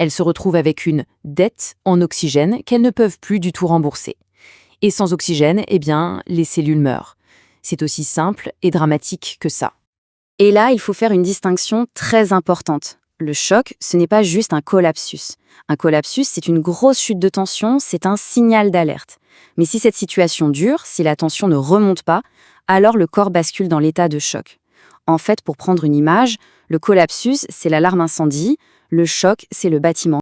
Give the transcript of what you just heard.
Elles se retrouvent avec une dette en oxygène qu'elles ne peuvent plus du tout rembourser. Et sans oxygène, eh bien, les cellules meurent. C'est aussi simple et dramatique que ça. Et là, il faut faire une distinction très importante. Le choc, ce n'est pas juste un collapsus. Un collapsus, c'est une grosse chute de tension, c'est un signal d'alerte. Mais si cette situation dure, si la tension ne remonte pas, alors le corps bascule dans l'état de choc. En fait, pour prendre une image, le collapsus, c'est l'alarme incendie, le choc, c'est le bâtiment.